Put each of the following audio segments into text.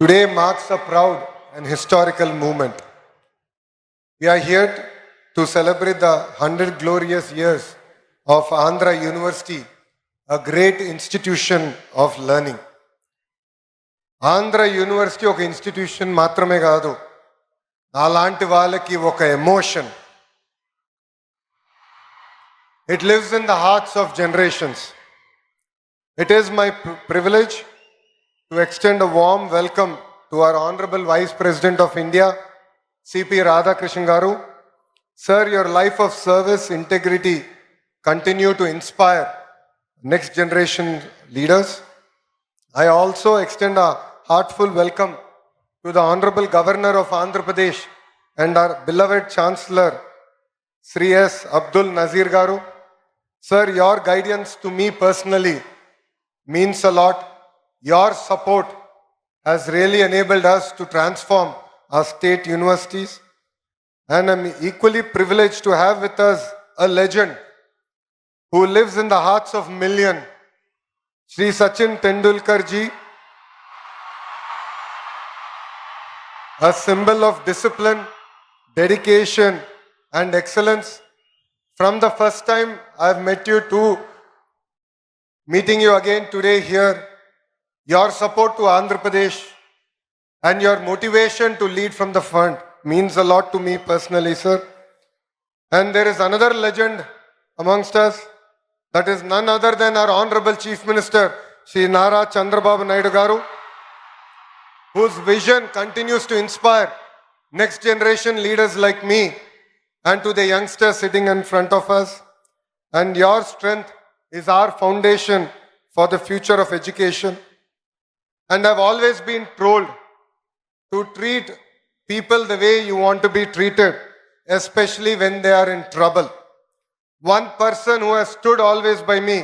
Today marks a proud and historical moment. We are here to celebrate the 100 glorious years of Andhra University, a great institution of learning. Andhra university ఒక institution మాత్రమే కాదు, అలాంటి వాళ్ళకి ఒక emotion. It lives in the hearts of generations. It is my privilege to extend a warm welcome to our Honorable Vice President of India, C.P. Radhakrishnan Garu. Sir, your life of service, integrity continue to inspire next generation leaders. I also extend a heartfelt welcome to the Honorable Governor of Andhra Pradesh and our beloved Chancellor, Sri S. Abdul Nazir Garu. Sir, your guidance to me personally means a lot. Your support has really enabled us to transform our state universities. And I'm equally privileged to have with us a legend who lives in the hearts of millions, Sri Sachin Tendulkar ji, a symbol of discipline, dedication, and excellence. From the first time I've met you to meeting you again today here, your support to Andhra Pradesh and your motivation to lead from the front means a lot to me personally, sir. And there is another legend amongst us, that is none other than our Honorable Chief Minister, Shri Nara Chandrababu Naidu Garu, whose vision continues to inspire next generation leaders like me and to the youngsters sitting in front of us. And your strength is our foundation for the future of education. And I've always been told to treat people the way you want to be treated, especially when they are in trouble. One person who has stood always by me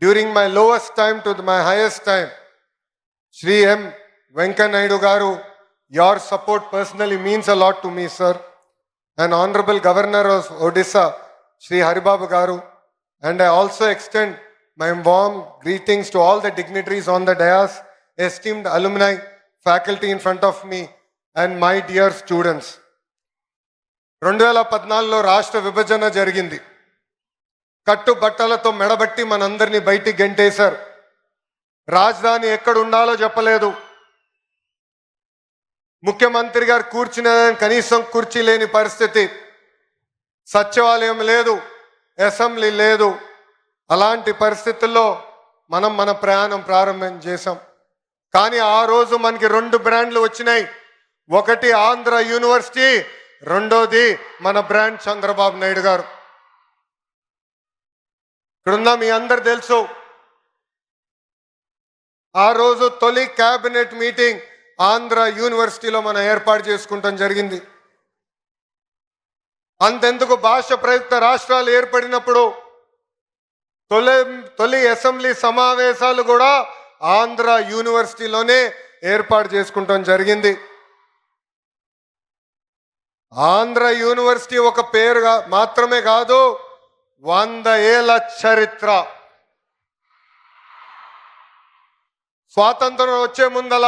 during my lowest time to my highest time, Shri M. Venkaiah Naidu Garu, your support personally means a lot to me, sir. And Honorable Governor of Odisha, Shri Haribabu Garu. And I also extend my warm greetings to all the dignitaries on the dais, esteemed alumni, faculty in front of me, and my dear students. 2014లో రాష్ట్ర విభజన జరిగింది. కట్టు బట్టలతో మెడబట్టి మనందరినీ బయటికి గెంటేశారు. రాజధాని ఎక్కడ ఉండాలో చెప్పలేదు. ముఖ్యమంత్రి గారు కూర్చునే కనీసం కుర్చీ లేని పరిస్థితి. సచివాలయం లేదు, అసెంబ్లీ లేదు. అలాంటి పరిస్థితుల్లో మనం మన ప్రయాణం ప్రారంభం చేశాం. కానీ ఆ రోజు మనకి 2 బ్రాండ్లు వచ్చినాయి. ఒకటి ఆంధ్ర యూనివర్సిటీ, రెండోది మన బ్రాండ్ చంద్రబాబు నాయుడు గారు. ఇక్కడున్న మీ అందరు తెలుసు, ఆ రోజు తొలి క్యాబినెట్ మీటింగ్ ఆంధ్ర యూనివర్సిటీలో మనం ఏర్పాటు చేసుకుంటాం జరిగింది. అంతెందుకు భాష ప్రయుక్త రాష్ట్రాలు ఏర్పడినప్పుడు తొలి అసెంబ్లీ సమావేశాలు కూడా ఆంధ్ర యూనివర్సిటీలోనే ఏర్పాటు చేసుకుంటాం జరిగింది. ఆంధ్ర యూనివర్సిటీ ఒక పేరు మాత్రమే కాదు, 100 ఏళ్ల చరిత్ర. స్వాతంత్రం వచ్చే ముందల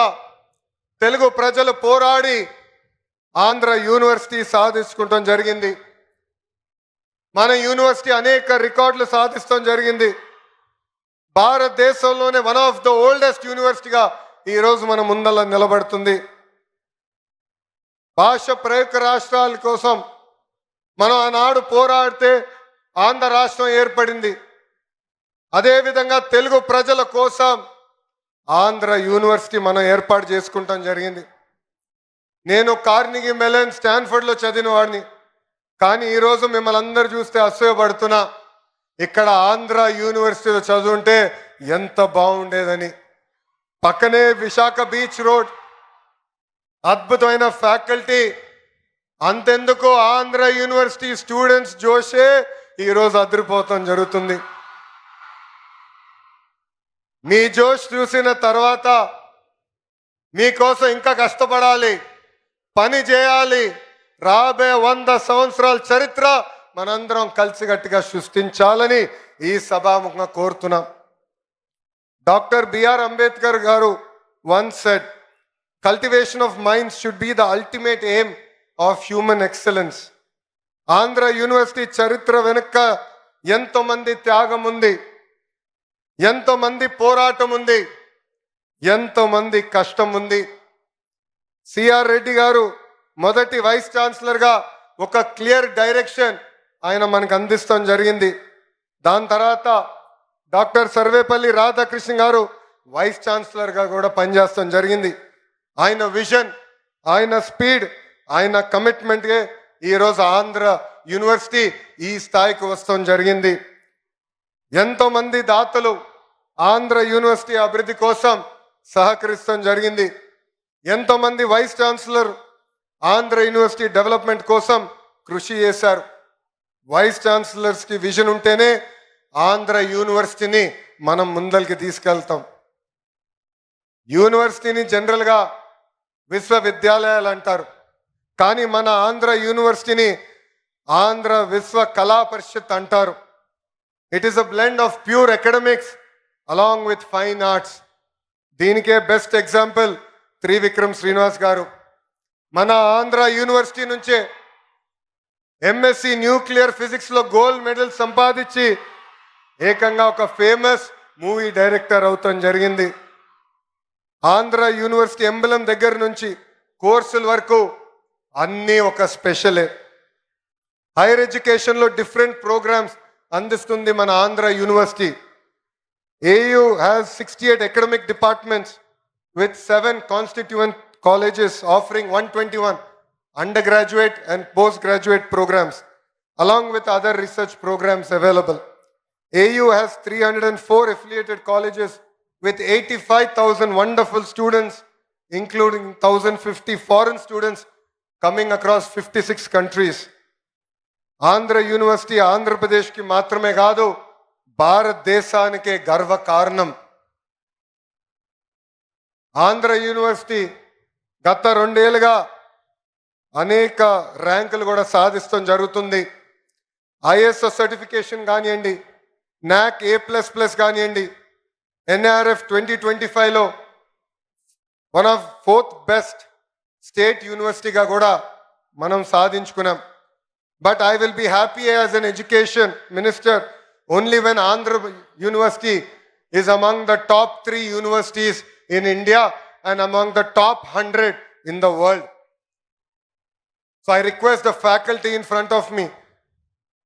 తెలుగు ప్రజలు పోరాడి ఆంధ్ర యూనివర్సిటీ సాధించుకుంటాం జరిగింది. మన యూనివర్సిటీ అనేక రికార్డులు సాధిస్తాం జరిగింది. భారతదేశంలోనే వన్ ఆఫ్ ద ఓల్డెస్ట్ యూనివర్సిటీగా ఈరోజు మన ముందల నిలబడుతుంది. భాష ప్రయుక్త రాష్ట్రాల కోసం మనం ఆనాడు పోరాడితే ఆంధ్ర రాష్ట్రం ఏర్పడింది. అదేవిధంగా తెలుగు ప్రజల కోసం ఆంధ్ర యూనివర్సిటీ మనం ఏర్పాటు చేసుకుంటాం జరిగింది. నేను కార్నిగీ మెలన్ స్టాన్ఫర్డ్లో చదివిన వాడిని. కానీ ఈరోజు మిమ్మల్ని అందరూ చూస్తే అసూయపడుతున్నా, ఇక్కడ ఆంధ్ర యూనివర్సిటీలో చదువుంటే ఎంత బాగుండేదని. పక్కనే విశాఖ బీచ్ రోడ్, అద్భుతమైన ఫ్యాకల్టీ. అంతెందుకు ఆంధ్ర యూనివర్సిటీ స్టూడెంట్స్ జోషే ఈరోజు అదిరిపోతాం జరుగుతుంది. మీ జోష్ చూసిన తర్వాత మీకోసం ఇంకా కష్టపడాలి, పని చేయాలి. రాబోయే 100 సంవత్సరాల చరిత్ర మనందరం కలిసికట్టుగా సృష్టించాలని ఈ సభాముఖంగా కోరుతున్నాం. Dr. B.R. Ambedkar Garu once said, Cultivation of minds should be the ultimate aim of human excellence. Andhra university చరిత్ర వెనుక ఎంతో మంది త్యాగం ఉంది, ఎంతో మంది పోరాటం ఉంది, ఎంతో మంది కష్టం ఉంది. సిఆర్ రెడ్డి గారు మొదటి వైస్ ఛాన్సలర్గా ఒక క్లియర్ డైరెక్షన్ ఆయన మనకు అందిస్తాం జరిగింది. దాని తర్వాత డాక్టర్ సర్వేపల్లి రాధాకృష్ణ గారు వైస్ ఛాన్సలర్గా కూడా పనిచేస్తాం జరిగింది. ఆయన విజన్, ఆయన స్పీడ్, ఆయన కమిట్మెంట్గా ఈరోజు ఆంధ్ర యూనివర్సిటీ ఈ స్థాయికి వస్తాం జరిగింది. ఎంతోమంది దాతలు ఆంధ్ర యూనివర్సిటీ అభివృద్ధి కోసం సహకరిస్తాం జరిగింది. ఎంతోమంది vice chancellor Andhra university development కోసం కృషి చేశారు. వైస్ ఛాన్సలర్స్కి విజన్ ఉంటేనే ఆంధ్ర యూనివర్సిటీని మనం ముందరికి తీసుకెళ్తాం. యూనివర్సిటీని జనరల్గా విశ్వవిద్యాలయాలు అంటారు, కానీ మన ఆంధ్ర యూనివర్సిటీని ఆంధ్ర విశ్వ కళా పరిషత్ అంటారు. It is a blend of pure academics along with fine arts. దీనికే బెస్ట్ ఎగ్జాంపుల్ త్రివిక్రమ్ శ్రీనివాస్ గారు. మన ఆంధ్ర యూనివర్సిటీ నుంచే ఎంఎస్సి న్యూక్లియర్ ఫిజిక్స్లో గోల్డ్ మెడల్ సంపాదించి ఏకంగా ఒక ఫేమస్ మూవీ డైరెక్టర్ అవుతాం జరిగింది. ఆంధ్ర యూనివర్సిటీ ఎంబలం దగ్గర నుంచి కోర్సుల వరకు అన్నీ ఒక స్పెషలే. హైయర్ ఎడ్యుకేషన్లో డిఫరెంట్ ప్రోగ్రామ్స్ అందిస్తుంది మన Andhra university. AU has 68 academic departments with 7 constituent colleges offering 121 undergraduate and postgraduate programs along with other research programs available. AU has 304 affiliated colleges with 85,000 wonderful students, including 1,050 foreign students coming across 56 countries. Andhra university ఆంధ్రప్రదేశ్కి మాత్రమే కాదు, భారతదేశానికే గర్వ కారణం. Andhra university గత 2 ఏళ్ళుగా అనేక ర్యాంకులు కూడా సాధిస్తాం జరుగుతుంది. ISO సర్టిఫికేషన్ కానివ్వండి, NAC A++ కానివ్వండి, NRF 2025లో one of 4th best state యూనివర్సిటీగా కూడా మనం సాధించుకున్నాం. But I will be happy as an education minister only when Andhra University is among the top 3 universities in India and among the top 100 in the world. So I request the faculty in front of me,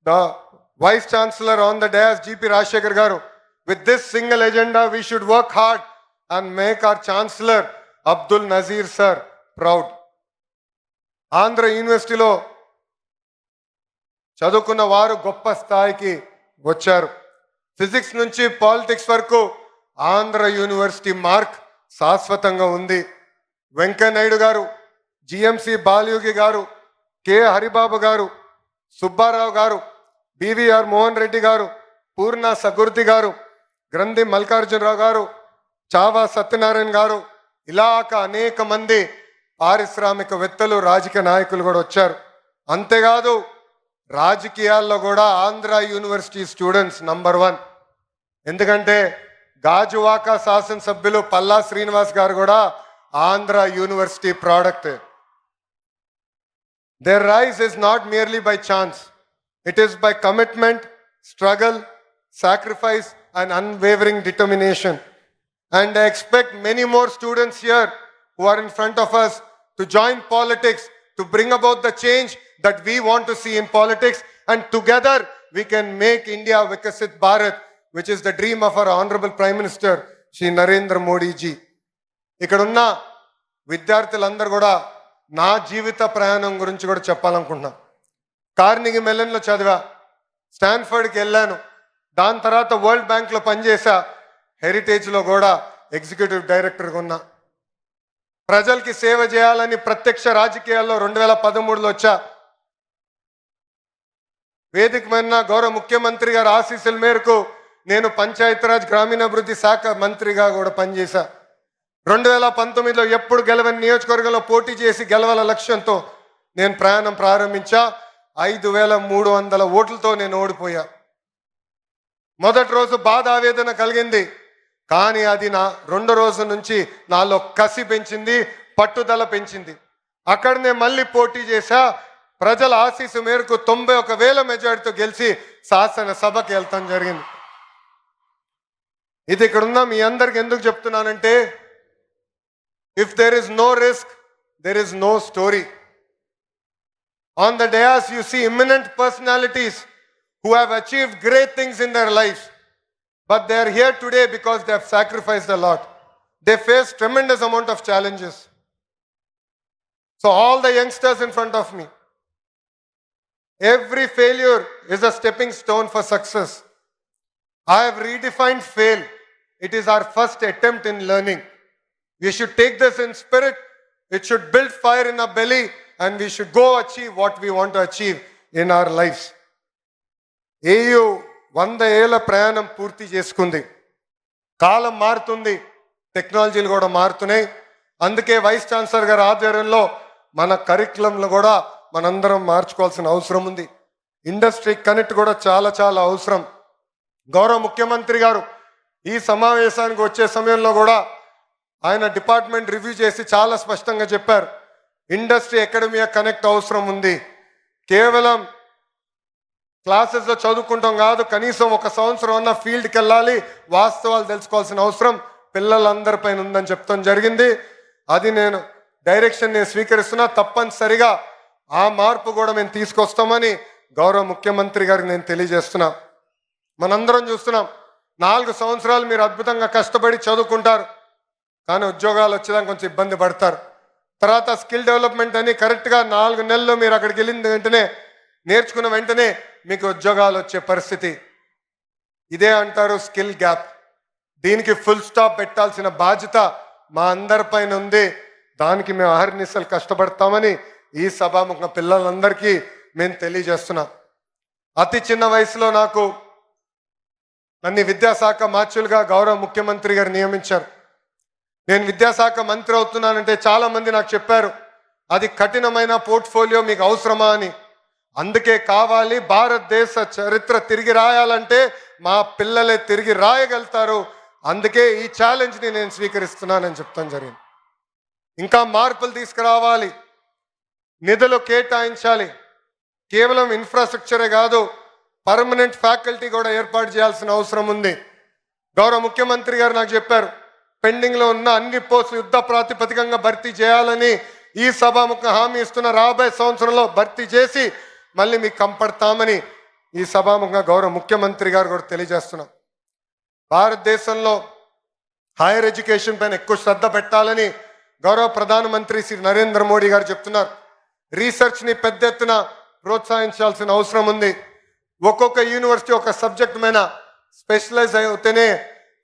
the Vice Chancellor on the dais, GP Rajshekhar Garu, with this single agenda we should work hard and make our Chancellor Abdul Nazir sir proud. Andhra University lo చదువుకున్న వారు గొప్ప స్థాయికి వచ్చారు. Physics నుంచి politics వరకు Andhra university mark శాశ్వతంగా ఉంది. వెంకయ్యనాయుడు గారు, జిఎంసి బాలయోగి గారు, కె హరిబాబు గారు, సుబ్బారావు గారు, బివిఆర్ మోహన్ రెడ్డి గారు, పూర్ణ సగుర్తి గారు, గ్రంథి మల్లికార్జునరావు గారు, చావా సత్యనారాయణ గారు, ఇలాక అనేక మంది పారిశ్రామికవేత్తలు, రాజకీయ నాయకులు కూడా వచ్చారు. అంతేకాదు రాజకీయాల్లో కూడా ఆంధ్ర యూనివర్సిటీ స్టూడెంట్స్ నంబర్ 1. ఎందుకంటే గాజువాక శాసనసభ్యులు పల్లా శ్రీనివాస్ గారు కూడా Andhra university product. Their rise is not merely by chance. It is by commitment, struggle, sacrifice and unwavering determination. And I expect many more students here who are in front of us to join politics, to bring about the change that we want to see in politics, and together we can make India Vikasit Bharat, which is the dream of our Honorable Prime Minister Shri Narendra Modi ji. ఇక్కడున్న విద్యార్థులందరూ కూడా నా జీవిత ప్రయాణం గురించి కూడా చెప్పాలనుకుంటున్నా. కార్నిగి మెలన్లో చదివా, స్టాన్ఫర్డ్కి వెళ్ళాను, దాని తర్వాత వరల్డ్ బ్యాంక్లో పనిచేసా, హెరిటేజ్లో కూడా ఎగ్జిక్యూటివ్ డైరెక్టర్గా ఉన్నా. ప్రజలకి సేవ చేయాలని ప్రత్యక్ష రాజకీయాల్లో 2013లో వచ్చా. వేదికమైన గౌరవ ముఖ్యమంత్రి గారి ఆశీస్సుల మేరకు నేను పంచాయతీరాజ్ గ్రామీణాభివృద్ధి శాఖ మంత్రిగా కూడా పనిచేశా. 2019లో ఎప్పుడు గెలవని నియోజకవర్గంలో పోటీ చేసి గెలవాల లక్ష్యంతో నేను ప్రయాణం ప్రారంభించా. 5300 ఓట్లతో నేను ఓడిపోయా. మొదటి రోజు బాధ ఆవేదన కలిగింది, కానీ అది నా 2వ రోజు నుంచి నాలో కసి పెంచింది, పట్టుదల పెంచింది. అక్కడనే మళ్ళీ పోటీ చేశా. ప్రజల ఆశీస్సు మేరకు 91,000 మెజార్టీతో గెలిచి శాసనసభకి వెళ్తాం జరిగింది. ఇది ఇక్కడున్న మీ అందరికి ఎందుకు చెప్తున్నానంటే, if there is no risk, there is no story. On the dais you see eminent personalities who have achieved great things in their lives, but they are here today because they have sacrificed a lot. They face tremendous amount of challenges. So all the youngsters in front of me, every failure is a stepping stone for success. I have redefined fail. It is our first attempt in learning. We should take this in spirit. It should build fire in our belly, and we should go achieve what we want to achieve in our lives. AU 100 ఏళ్ల ప్రయాణం పూర్తి చేసుకుంది. కాలం మారుతుంది, టెక్నాలజీలు కూడా మారుతున్నాయి. అందుకే vice chancellor గారి ఆధ్వర్యంలో మన కరికులంలో కూడా మనందరం మార్చుకోవాల్సిన అవసరం ఉంది. ఇండస్ట్రీ కనెక్ట్ కూడా చాలా చాలా అవసరం. గౌరవ ముఖ్యమంత్రి గారు ఈ సమావేశానికి వచ్చే సమయంలో కూడా ఆయన డిపార్ట్మెంట్ రివ్యూ చేసి చాలా స్పష్టంగా చెప్పారు, ఇండస్ట్రీ అకాడమియా కనెక్ట్ అవసరం ఉంది. కేవలం క్లాసెస్లో చదువుకుంటాం కాదు, కనీసం 1 సంవత్సరం అన్న ఫీల్డ్కి వెళ్ళాలి, వాస్తవాలు తెలుసుకోవాల్సిన అవసరం పిల్లలందరిపైన ఉందని చెప్తాం జరిగింది. అది డైరెక్షన్ నేను స్వీకరిస్తున్నా. తప్పనిసరిగా ఆ మార్పు కూడా మేము తీసుకొస్తామని గౌరవ ముఖ్యమంత్రి గారికి నేను తెలియజేస్తున్నా. మనందరం చూస్తున్నాం, 4 సంవత్సరాలు మీరు అద్భుతంగా కష్టపడి చదువుకుంటారు, కానీ ఉద్యోగాలు వచ్చేదానికి కొంచెం ఇబ్బంది పడతారు. తర్వాత స్కిల్ డెవలప్మెంట్ అని కరెక్ట్గా 4 నెలలు మీరు అక్కడికి వెళ్ళిన వెంటనే నేర్చుకున్న వెంటనే మీకు ఉద్యోగాలు వచ్చే పరిస్థితి. ఇదే అంటారు స్కిల్ గ్యాప్. దీనికి ఫుల్ స్టాప్ పెట్టాల్సిన బాధ్యత మా అందరిపైన ఉంది. దానికి మేము అహర్నిశలు కష్టపడతామని ఈ సభాముఖ పిల్లలందరికీ మేము తెలియజేస్తున్నాం. అతి చిన్న వయసులో నన్ను విద్యాశాఖ మార్చులుగా గౌరవ ముఖ్యమంత్రి గారు నియమించారు. నేను విద్యాశాఖ మంత్రి అవుతున్నానంటే చాలా మంది నాకు చెప్పారు, అది కఠినమైన పోర్ట్ఫోలియో, మీకు అవసరమా అని. అందుకే కావాలి, భారతదేశ చరిత్ర తిరిగి రాయాలంటే మా పిల్లలే తిరిగి రాయగలుగుతారు. అందుకే ఈ ఛాలెంజ్ని నేను స్వీకరిస్తున్నానని చెప్తాను జరిగింది. ఇంకా మార్పులు తీసుకురావాలి, నిధులు కేటాయించాలి. కేవలం ఇన్ఫ్రాస్ట్రక్చరే కాదు, పర్మనెంట్ ఫ్యాకల్టీ కూడా ఏర్పాటు చేయాల్సిన అవసరం ఉంది. గౌరవ ముఖ్యమంత్రి గారు నాకు చెప్పారు, పెండింగ్లో ఉన్న అన్ని పోస్టులు యుద్ధ ప్రాతిపదికంగా భర్తీ చేయాలని ఈ సభాముఖ హామీ ఇస్తున్న. రాబోయే సంవత్సరంలో భర్తీ చేసి మళ్ళీ మీకు కంపడతామని ఈ సభాముఖంగా గౌరవ ముఖ్యమంత్రి గారు కూడా తెలియజేస్తున్నాం. భారతదేశంలో హైయర్ ఎడ్యుకేషన్ పైన ఎక్కువ శ్రద్ధ పెట్టాలని గౌరవ ప్రధానమంత్రి శ్రీ నరేంద్ర మోడీ గారు చెప్తున్నారు. రీసెర్చ్ని పెద్ద ఎత్తున ప్రోత్సహించాల్సిన అవసరం ఉంది. ఒక్కొక్క యూనివర్సిటీ ఒక సబ్జెక్ట్ మీద స్పెషలైజ్ అయితేనే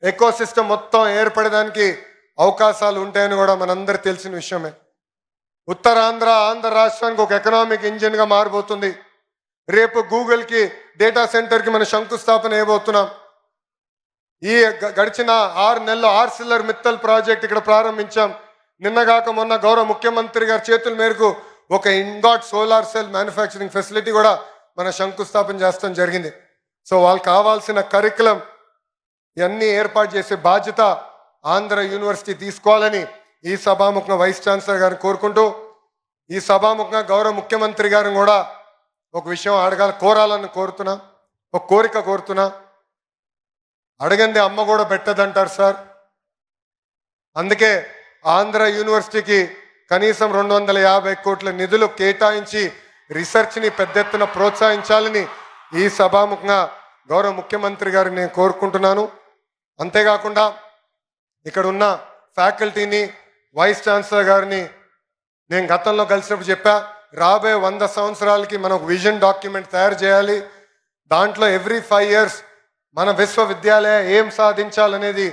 ఎకో సిస్టమ్ మొత్తం ఏర్పడడానికి అవకాశాలు ఉంటాయని కూడా మనందరూ తెలిసిన విషయమే. ఉత్తరాంధ్ర ఆంధ్ర రాష్ట్రానికి ఒక ఎకనామిక్ ఇంజిన్గా మారబోతుంది. రేపు గూగుల్కి డేటా సెంటర్కి మనం శంకుస్థాపన వేయబోతున్నాం. ఈ గడిచిన 6 నెలల్లో ఆర్సిల్లర్ మిత్తల్ ప్రాజెక్ట్ ఇక్కడ ప్రారంభించాం. నిన్నగాక మొన్న గౌరవ ముఖ్యమంత్రి గారి చేతుల మేరకు ఒక ఇంగాట్ సోలార్ సెల్ మ్యానుఫ్యాక్చరింగ్ ఫెసిలిటీ కూడా మన శంకుస్థాపన చేస్తాం జరిగింది. సో వాళ్ళకి కావాల్సిన కరికులం ఇవన్నీ ఏర్పాటు చేసే బాధ్యత ఆంధ్ర యూనివర్సిటీ తీసుకోవాలని ఈ సభాముఖంగా వైస్ ఛాన్సలర్ గారిని కోరుకుంటూ, ఈ సభాముఖంగా గౌరవ ముఖ్యమంత్రి గారిని కూడా ఒక విషయం కోరాలని కోరుతున్నా, ఒక కోరిక కోరుతున్నా. అడగంది అమ్మ కూడా పెట్టదంటారు సార్. అందుకే ఆంధ్ర యూనివర్సిటీకి కనీసం 250 కోట్ల నిధులు కేటాయించి రీసెర్చ్ని పెద్ద ఎత్తున ప్రోత్సహించాలని ఈ సభాముఖంగా గౌరవ ముఖ్యమంత్రి గారిని నేను కోరుకుంటున్నాను. అంతేకాకుండా ఇక్కడ ఉన్న ఫ్యాకల్టీని, వైస్ ఛాన్సలర్ గారిని నేను గతంలో కలిసినప్పుడు చెప్పా, రాబోయే 100 సంవత్సరాలకి మనం ఒక విజన్ డాక్యుమెంట్ తయారు చేయాలి. దాంట్లో ఎవ్రీ 5 years మన విశ్వవిద్యాలయం ఏం సాధించాలనేది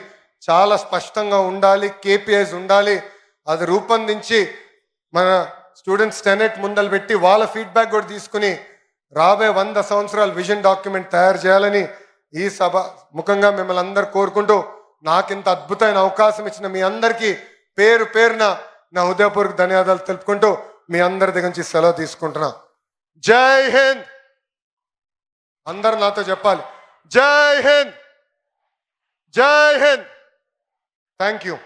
చాలా స్పష్టంగా ఉండాలి, KPIs ఉండాలి. అది రూపొందించి మన స్టూడెంట్స్ టెనెట్ ముందలు పెట్టి వాళ్ళ ఫీడ్బ్యాక్ కూడా తీసుకుని రాబోయే 100 సంవత్సరాల విజన్ డాక్యుమెంట్ తయారు చేయాలని ఈ సభ ముఖంగా మిమ్మల్ని అందరు కోరుకుంటూ, నాకు ఇంత అద్భుతమైన అవకాశం ఇచ్చిన మీ అందరికీ పేరు పేరున నా హృదయపూర్వక ధన్యవాదాలు తెలుపుకుంటూ మీ అందరి దగ్గర నుంచి సెలవు తీసుకుంటున్నా. జై హింద్. అందరు నాతో చెప్పాలి, జై హింద్, జై హింద్. Thank you.